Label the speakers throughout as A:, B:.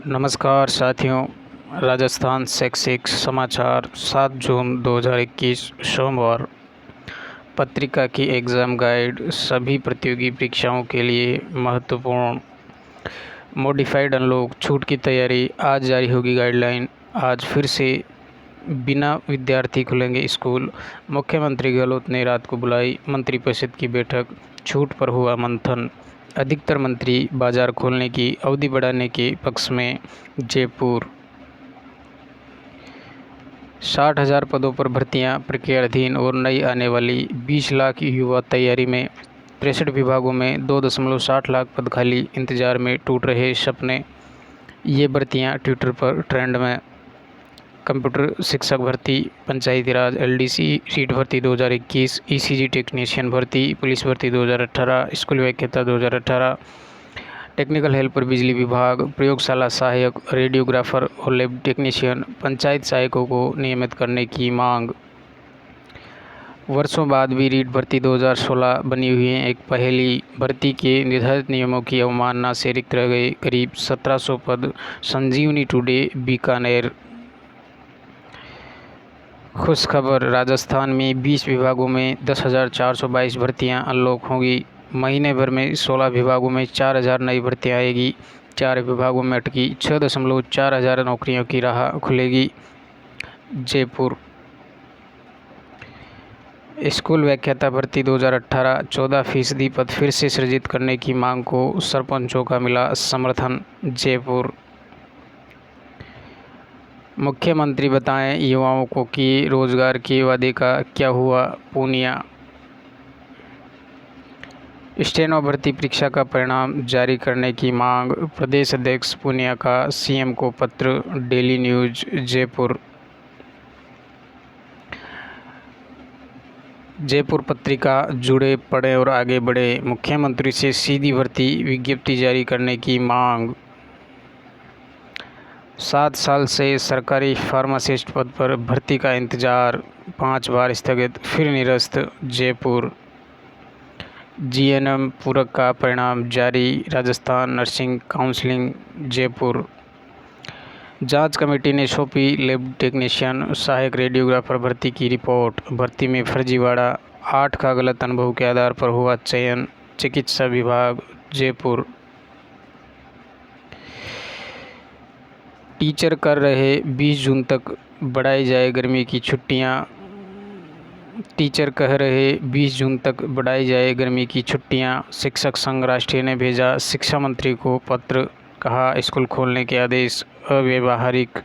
A: नमस्कार साथियों। राजस्थान शैक्षिक समाचार 7 जून 2021 सोमवार। पत्रिका की एग्ज़ाम गाइड सभी प्रतियोगी परीक्षाओं के लिए महत्वपूर्ण। मॉडिफाइड अनलॉक छूट की तैयारी, आज जारी होगी गाइडलाइन। आज फिर से बिना विद्यार्थी खुलेंगे स्कूल। मुख्यमंत्री गहलोत ने रात को बुलाई मंत्रिपरिषद की बैठक। छूट पर हुआ मंथन। अधिकतर मंत्री बाजार खोलने की अवधि बढ़ाने के पक्ष में। जयपुर 60,000 पदों पर भर्तियां प्रक्रियाधीन और नई आने वाली 20 लाख युवा तैयारी में। 63 विभागों में 2.60 लाख पद खाली, इंतजार में टूट रहे सपने। ये भर्तियां ट्विटर पर ट्रेंड में। कंप्यूटर शिक्षक भर्ती, पंचायती राज एलडीसी सीट भर्ती 2021, ईसीजी टेक्नीशियन भर्ती, पुलिस भर्ती 2018, स्कूल व्याख्याता 2018, टेक्निकल हेल्पर बिजली विभाग, प्रयोगशाला सहायक, रेडियोग्राफर और लैब टेक्नीशियन, पंचायत सहायकों को नियमित करने की मांग। वर्षों बाद भी रीट भर्ती 2016 बनी हुई है एक पहेली। भर्ती के निर्धारित नियमों की अवमानना से रिक्त रह गए करीब 1700 पद। संजीवनी टुडे बीकानेर। खुशखबर, राजस्थान में 20 विभागों में 10,422 भर्तियां अनलॉक होंगी। महीने भर में 16 विभागों में 4,000 नई भर्तियां आएगी। 4 विभागों में अटकी 6.4 हज़ार नौकरियों की राह खुलेगी। जयपुर स्कूल व्याख्याता भर्ती 2018, 14% पद फिर से सृजित करने की मांग को सरपंचों का मिला समर्थन। जयपुर मुख्यमंत्री बताएं युवाओं को कि रोजगार के वादे का क्या हुआ। पूनिया स्टेनो भर्ती परीक्षा का परिणाम जारी करने की मांग। प्रदेश अध्यक्ष पूनिया का सीएम को पत्र। Daily news Jaipur. जयपुर पत्रिका, जुड़े पढ़े और आगे बढ़े। मुख्यमंत्री से सीधी भर्ती विज्ञप्ति जारी करने की मांग। 7 साल से सरकारी फार्मासिस्ट पद पर भर्ती का इंतजार, 5 बार स्थगित फिर निरस्त। जयपुर जीएनएम पूरक का परिणाम जारी, राजस्थान नर्सिंग काउंसिलिंग। जयपुर जांच कमेटी ने सौंपी लैब टेक्नीशियन सहायक रेडियोग्राफर भर्ती की रिपोर्ट। भर्ती में फर्जीवाड़ा, 8 का गलत अनुभव के आधार पर हुआ चयन। चिकित्सा विभाग। जयपुर टीचर कर रहे 20 जून तक बढ़ाई जाए गर्मी की छुट्टियां। टीचर कह रहे 20 जून तक बढ़ाई जाए गर्मी की छुट्टियां। शिक्षक संघ राष्ट्रीय ने भेजा शिक्षा मंत्री को पत्र, कहा स्कूल खोलने के आदेश अव्यावहारिक।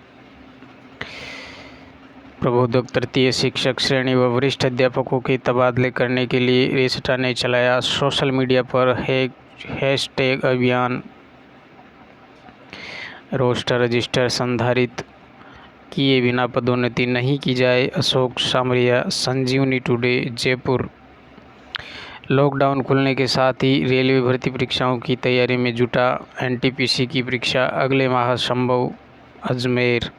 A: प्रबोधक तृतीय शिक्षक श्रेणी व वरिष्ठ अध्यापकों के तबादले करने के लिए रेसटा ने चलाया सोशल मीडिया पर हैशटैग अभियान। रोस्टर रजिस्टर संधारित किए बिना पदोन्नति नहीं की जाए, अशोक सामरिया। संजीवनी टुडे जयपुर लॉकडाउन खुलने के साथ ही रेलवे भर्ती परीक्षाओं की तैयारी में जुटा। एनटीपीसी की परीक्षा अगले माह संभव। Ajmer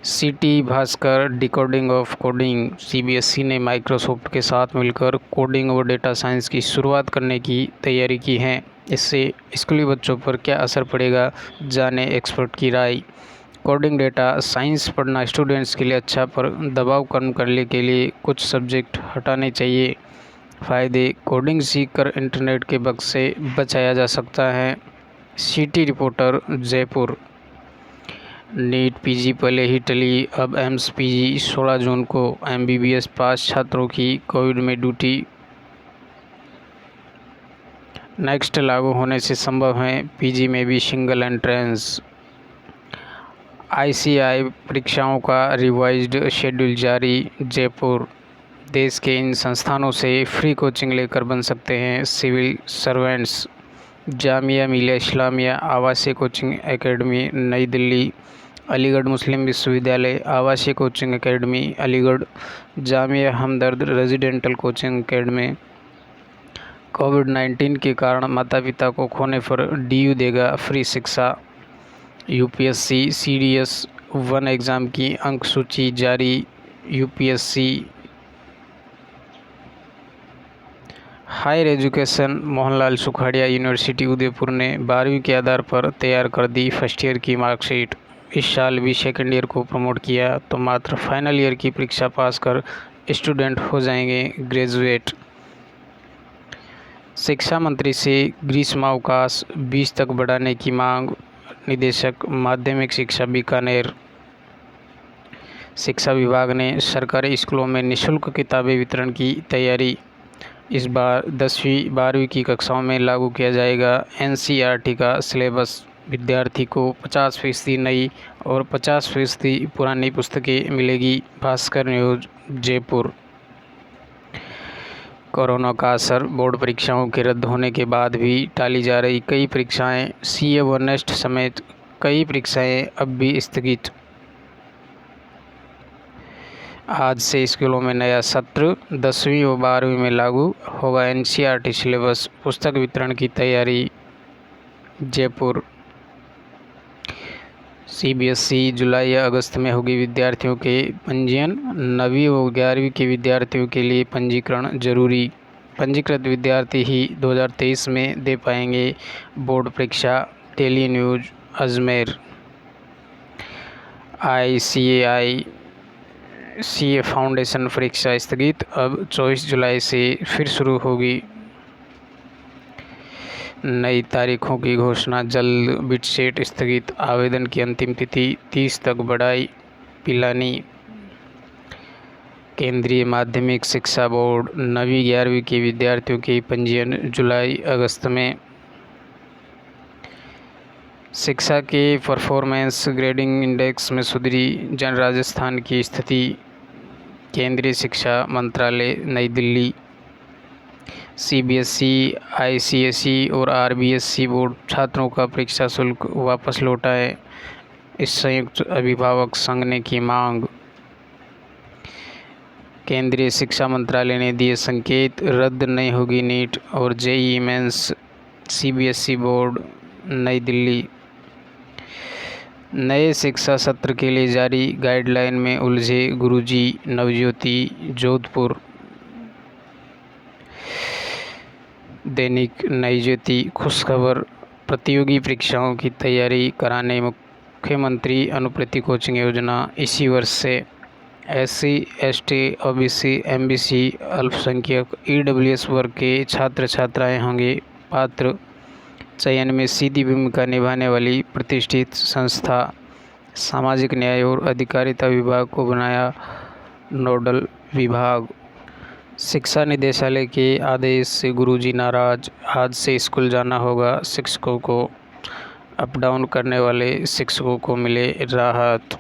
A: city Bhaskar, decoding of coding. CBSE ने माइक्रोसॉफ्ट के साथ मिलकर कोडिंग और डेटा साइंस की शुरुआत करने की तैयारी की है। इससे स्कूली बच्चों पर क्या असर पड़ेगा, जाने एक्सपर्ट की राय। कोडिंग डेटा साइंस पढ़ना स्टूडेंट्स के लिए अच्छा, पर दबाव कम करने के लिए कुछ सब्जेक्ट हटाने चाहिए। फ़ायदे, कोडिंग सीखकर इंटरनेट के बग से बचाया जा सकता है। City reporter Jaipur NEET PG पहले ही टली, अब एम्स पीजी 16 जून को। एमबीबीएस पास छात्रों की कोविड में ड्यूटी नेक्स्ट लागू होने से संभव है। पीजी में भी सिंगल एंट्रेंस। आईसीएआई परीक्षाओं का रिवाइज्ड शेड्यूल जारी। जयपुर देश के इन संस्थानों से फ्री कोचिंग लेकर बन सकते हैं सिविल सर्वेंट्स। जामिया मिलिया इस्लामिया आवासीय कोचिंग एकेडमी नई दिल्ली। अलीगढ़ मुस्लिम विश्वविद्यालय आवासीय कोचिंग एकेडमी अलीगढ़। जामिया हमदर्द रेजिडेंटल कोचिंग एकेडमी। कोविड-19 के कारण माता पिता को खोने पर डीयू देगा फ्री शिक्षा। यूपीएससी सीडीएस 1 एग्ज़ाम की अंक सूची जारी। UPSC higher education Mohanlal Sukhadia university Udaipur ने 12वीं के आधार पर तैयार कर दी फर्स्ट ईयर की मार्कशीट। इस साल भी सेकेंड ईयर को प्रमोट किया तो मात्र फाइनल ईयर की परीक्षा पास कर स्टूडेंट हो जाएंगे ग्रेजुएट। शिक्षा मंत्री से ग्रीष्मावकाश 20 तक बढ़ाने की मांग, निदेशक माध्यमिक शिक्षा बीकानेर। शिक्षा विभाग ने सरकारी स्कूलों में निःशुल्क किताबें वितरण की तैयारी। इस बार 10वीं 12वीं की कक्षाओं में लागू किया जाएगा एनसीईआरटी का सिलेबस। विद्यार्थी को 50% नई और 50% पुरानी पुस्तकें मिलेगी। भास्कर न्यूज जयपुर। कोरोना का असर, बोर्ड परीक्षाओं के रद्द होने के बाद भी टाली जा रही कई परीक्षाएं। सीए व नेस्ट समेत कई परीक्षाएं अब भी स्थगित। आज से स्कूलों में नया सत्र, 10वीं व 12वीं में लागू होगा एनसीईआरटी सिलेबस। पुस्तक वितरण की तैयारी जयपुर। सीबीएसई जुलाई या अगस्त में होगी विद्यार्थियों के पंजीयन। 9वीं व 11वीं के विद्यार्थियों के लिए पंजीकरण जरूरी। पंजीकृत विद्यार्थी ही 2023 में दे पाएंगे बोर्ड परीक्षा। Tele news Ajmer. ICAI CA foundation परीक्षा स्थगित, अब 24 जुलाई से फिर शुरू होगी। नई तारीखों की घोषणा जल्द, बिटसेट स्थगित, आवेदन की अंतिम तिथि 30 तक बढ़ाई। पिलानी। केंद्रीय माध्यमिक शिक्षा बोर्ड 9वीं 11वीं के विद्यार्थियों के पंजीयन जुलाई अगस्त में। शिक्षा के परफॉर्मेंस ग्रेडिंग इंडेक्स में सुधरी राजस्थान की स्थिति। केंद्रीय शिक्षा मंत्रालय नई दिल्ली। सीबीएसई, ICSE और RBSE बोर्ड छात्रों का परीक्षा शुल्क वापस लौटाए। इस संयुक्त अभिभावक संघ ने की मांग। केंद्रीय शिक्षा मंत्रालय ने दिए संकेत, रद्द नहीं होगी नीट और JEE मेंस। CBSE बोर्ड नई दिल्ली। नए शिक्षा सत्र के लिए जारी गाइडलाइन में उलझे गुरुजी। नवज्योति जोधपुर। दैनिक नई ज्योति खुशखबर, प्रतियोगी परीक्षाओं की तैयारी कराने मुख्यमंत्री अनुप्रति कोचिंग योजना। इसी वर्ष से SC, ST, OBC, MBC, अल्पसंख्यक EWS वर्ग के छात्र छात्राएं होंगे पात्र। चयन में सीधी भूमिका निभाने वाली प्रतिष्ठित संस्था सामाजिक न्याय और अधिकारिता विभाग को बनाया नोडल विभाग। शिक्षा निदेशालय के आदेश से गुरुजी नाराज, आज से स्कूल जाना होगा शिक्षकों को। अप डाउन करने वाले शिक्षकों को मिले राहत।